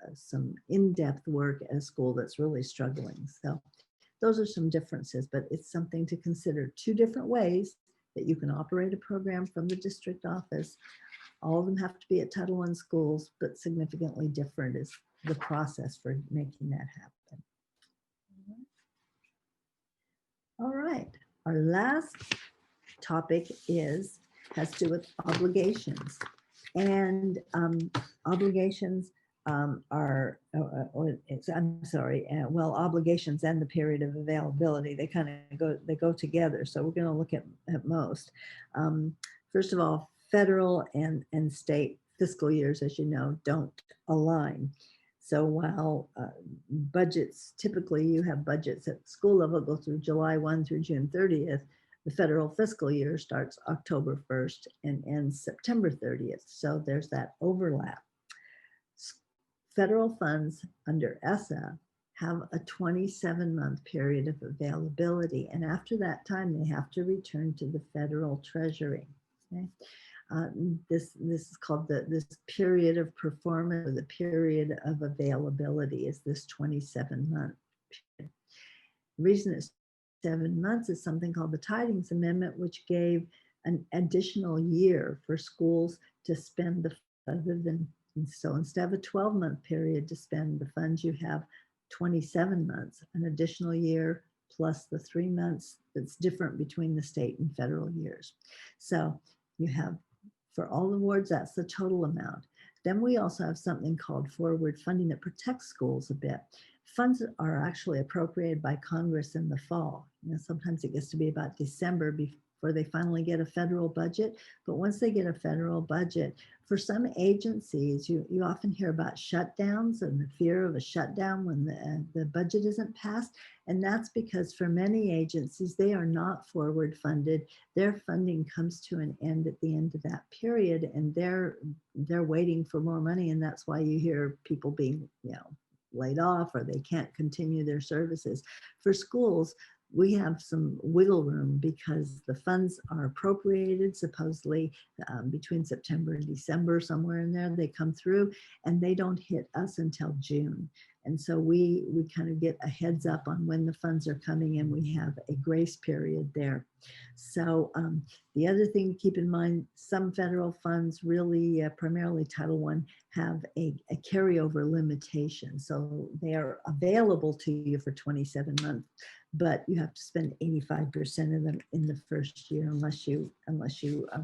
in-depth work at a school that's really struggling. So those are some differences, but it's something to consider. Two different ways that you can operate a program from the district office. All of them have to be at Title I schools, but significantly different is the process for making that happen. All right, our last topic has to do with obligations. And obligations obligations and the period of availability, they kind of go together. So we're going to look at most. First of all, federal and state fiscal years, as you know, don't align. So while budgets, typically you have budgets at school level go through July 1 through June 30th, the federal fiscal year starts October 1st and ends September 30th. So there's that overlap. Federal funds under ESSA have a 27-month period of availability. And after that time, they have to return to the federal treasury. Okay? This is called this period of performance, or the period of availability is this 27-month period. The reason it's 7 months is something called the Tidings Amendment, which gave an additional year for schools to spend the other than, so instead of a 12-month period to spend the funds, you have 27 months, an additional year plus the 3 months that's different between the state and federal years. So you have, for all awards, that's the total amount. Then we also have something called forward funding that protects schools a bit. Funds are actually appropriated by Congress in the fall. You know, sometimes it gets to be about December before they finally get a federal budget. But once they get a federal budget, for some agencies, you often hear about shutdowns and the fear of a shutdown when the budget isn't passed. And that's because for many agencies, they are not forward funded. Their funding comes to an end at the end of that period, and they're waiting for more money. And that's why you hear people being, laid off, or they can't continue their services. For schools, we have some wiggle room because the funds are appropriated supposedly between September and December, somewhere in there they come through, and they don't hit us until June. And so we kind of get a heads up on when the funds are coming, and we have a grace period there. So the other thing to keep in mind, some federal funds, really primarily Title I, have a carryover limitation. So they are available to you for 27 months, but you have to spend 85% of them in the first year unless you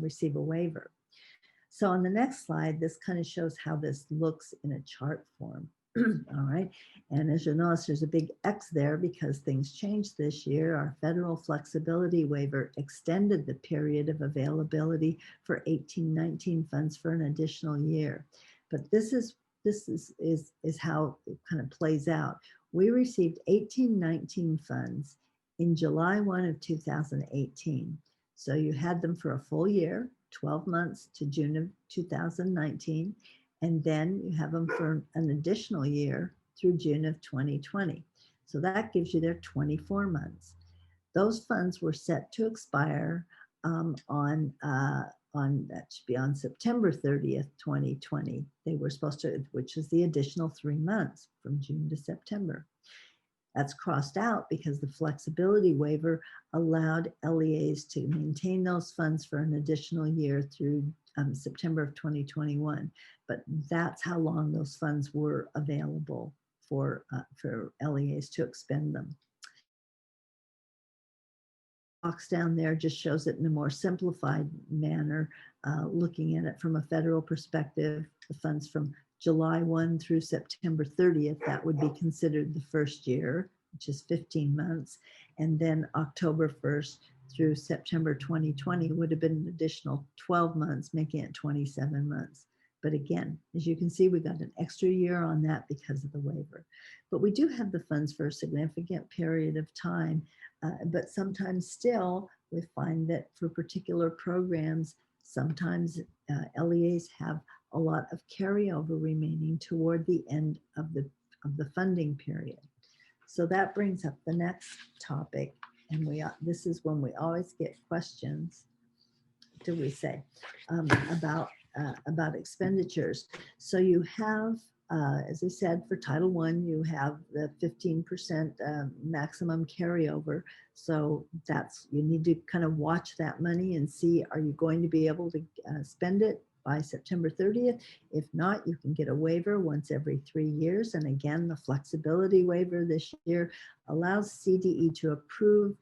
receive a waiver. So on the next slide, this kind of shows how this looks in a chart form. All right. And as you'll notice, there's a big X there because things changed this year. Our federal flexibility waiver extended the period of availability for 18-19 funds for an additional year. But this is how it kind of plays out. We received 18-19 funds in July 1 of 2018. So you had them for a full year, 12 months to June of 2019. And then you have them for an additional year through June of 2020. So that gives you their 24 months. Those funds were set to expire that should be on September 30th, 2020. They were supposed to, which is the additional 3 months from June to September. That's crossed out because the flexibility waiver allowed LEAs to maintain those funds for an additional year through September of 2021. But that's how long those funds were available for LEAs to expend them. Box down there just shows it in a more simplified manner, looking at it from a federal perspective, the funds from July 1 through September 30th, that would be considered the first year, which is 15 months. And then October 1st through September 2020 would have been an additional 12 months, making it 27 months. But again, as you can see, we got an extra year on that because of the waiver. But we do have the funds for a significant period of time. But sometimes still, we find that for particular programs, sometimes LEAs have a lot of carryover remaining toward the end of the funding period. So that brings up the next topic, and this is when we always get questions, do we say, about expenditures. So you have, as I said, for Title I, you have the 15% maximum carryover. So you need to kind of watch that money and see, are you going to be able to spend it by September 30th? If not, you can get a waiver once every 3 years. And again, the flexibility waiver this year allows CDE to approve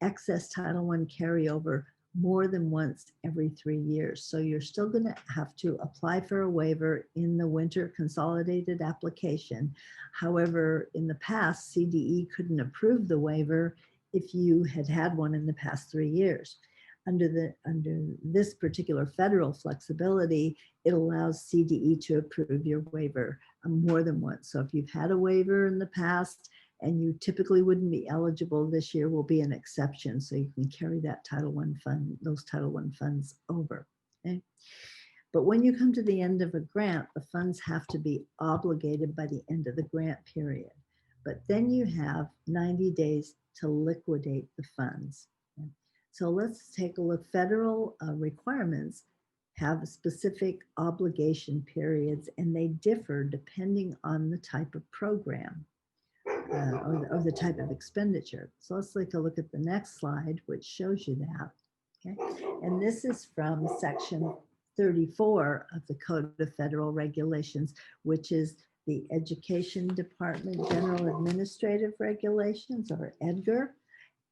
excess Title I carryover more than once every 3 years. So you're still going to have to apply for a waiver in the winter consolidated application. However, in the past, CDE couldn't approve the waiver if you had one in the past 3 years. Under this particular federal flexibility, it allows CDE to approve your waiver more than once. So if you've had a waiver in the past and you typically wouldn't be eligible, this year will be an exception. So you can carry that Title I fund, those Title I funds over. Okay? But when you come to the end of a grant, the funds have to be obligated by the end of the grant period. But then you have 90 days to liquidate the funds. Okay? So let's take a look. Federal requirements have specific obligation periods, and they differ depending on the type of program. Or the type of expenditure. So let's take a look at the next slide, which shows you that. Okay, and this is from section 34 of the Code of Federal Regulations, which is the Education Department General Administrative Regulations, or EDGAR.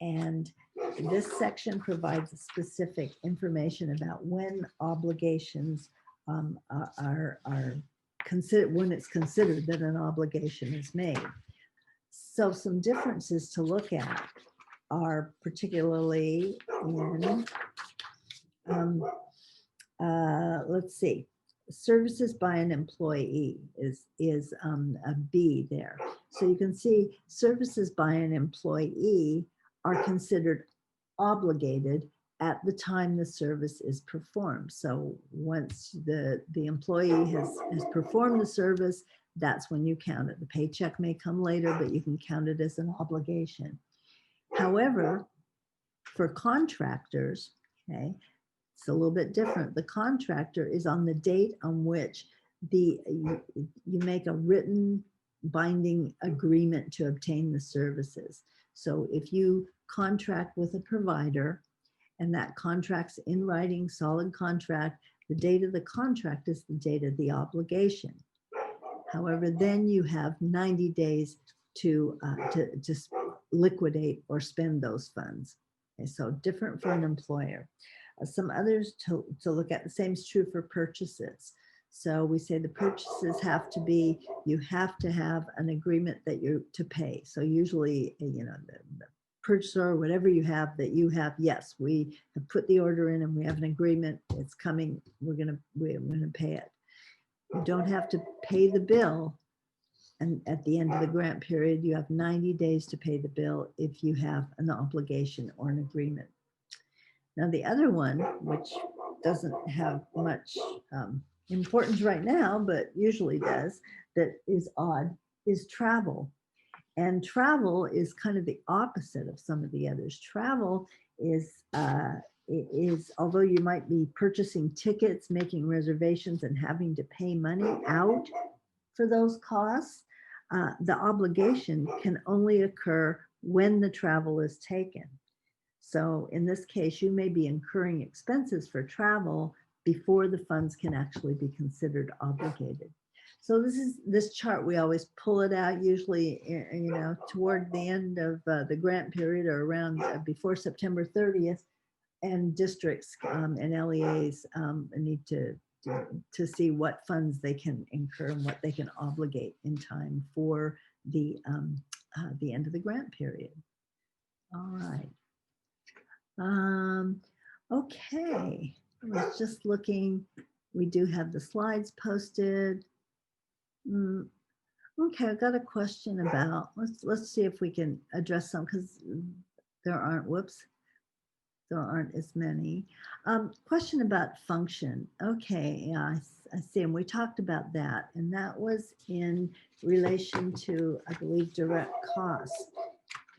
And this section provides specific information about when obligations are considered, when it's considered that an obligation is made. So some differences to look at are particularly in, let's see, services by an employee is a B there. So you can see services by an employee are considered obligated at the time the service is performed. So once the employee has performed the service, that's when you count it. The paycheck may come later, but you can count it as an obligation. However, for contractors, okay, it's a little bit different. The contractor is on the date on which you make a written binding agreement to obtain the services. So if you contract with a provider and that contract's in writing, solid contract, the date of the contract is the date of the obligation. However, then you have 90 days to liquidate or spend those funds. Okay, so different for an employer. Some others to look at, the same is true for purchases. So we say the purchases have to be, you have to have an agreement that you're to pay. So usually, the purchaser, whatever you have, yes, we have put the order in and we have an agreement, it's coming, we're gonna pay it. You don't have to pay the bill, and at the end of the grant period, you have 90 days to pay the bill if you have an obligation or an agreement. Now, the other one, which doesn't have much importance right now, but usually does, that is odd, is travel. And travel is kind of the opposite of some of the others. Travel is although you might be purchasing tickets, making reservations, and having to pay money out for those costs, the obligation can only occur when the travel is taken. So in this case, you may be incurring expenses for travel before the funds can actually be considered obligated. So this chart, we always pull it out usually, toward the end of the grant period, or around before September 30th, and districts and LEAs need to to see what funds they can incur and what they can obligate in time for the end of the grant period. All right. Okay, I was just looking. We do have the slides posted. Okay, I've got a question about, let's see if we can address some, because there aren't, there aren't as many. Question about function. Okay, yeah, I see, and we talked about that, and that was in relation to, I believe, direct costs.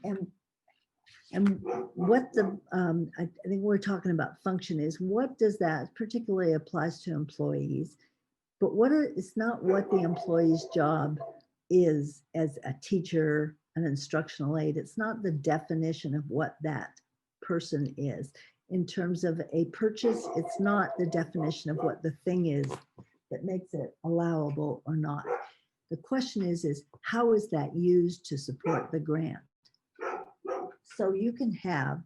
And what the, I think we're talking about function is, what does that particularly applies to employees, but it's not what the employee's job is as a teacher, an instructional aide. It's not the definition of what that person is. In terms of a purchase, it's not the definition of what the thing is that makes it allowable or not. The question is how is that used to support the grant? So you can have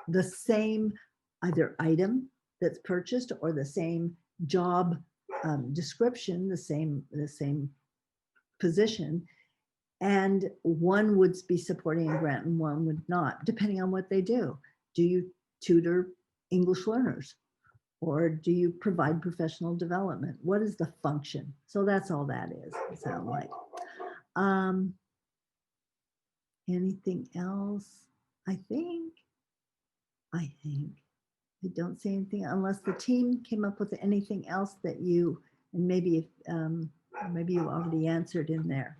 the same either item that's purchased or the same job description, the same position, and one would be supporting a grant and one would not, depending on what they do. Do you tutor English learners? Or do you provide professional development? What is the function? So that's all that is, it sounds like. Anything else? I don't see anything unless the team came up with anything else that you, and maybe you already answered in there.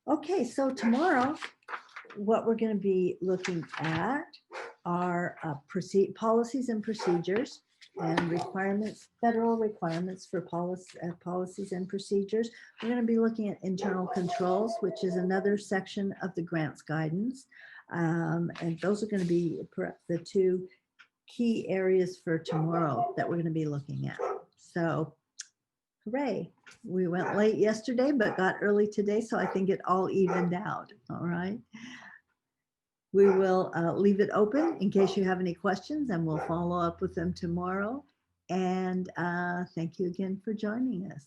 Okay, so tomorrow, what we're going to be looking at are policies and procedures and requirements, federal requirements for policies and procedures. We're going to be looking at internal controls, which is another section of the grants guidance. And those are going to be the two key areas for tomorrow that we're going to be looking at. So, hooray. We went late yesterday, but got early today, so I think it all evened out. All right. We will leave it open in case you have any questions, and we'll follow up with them tomorrow. And thank you again for joining us.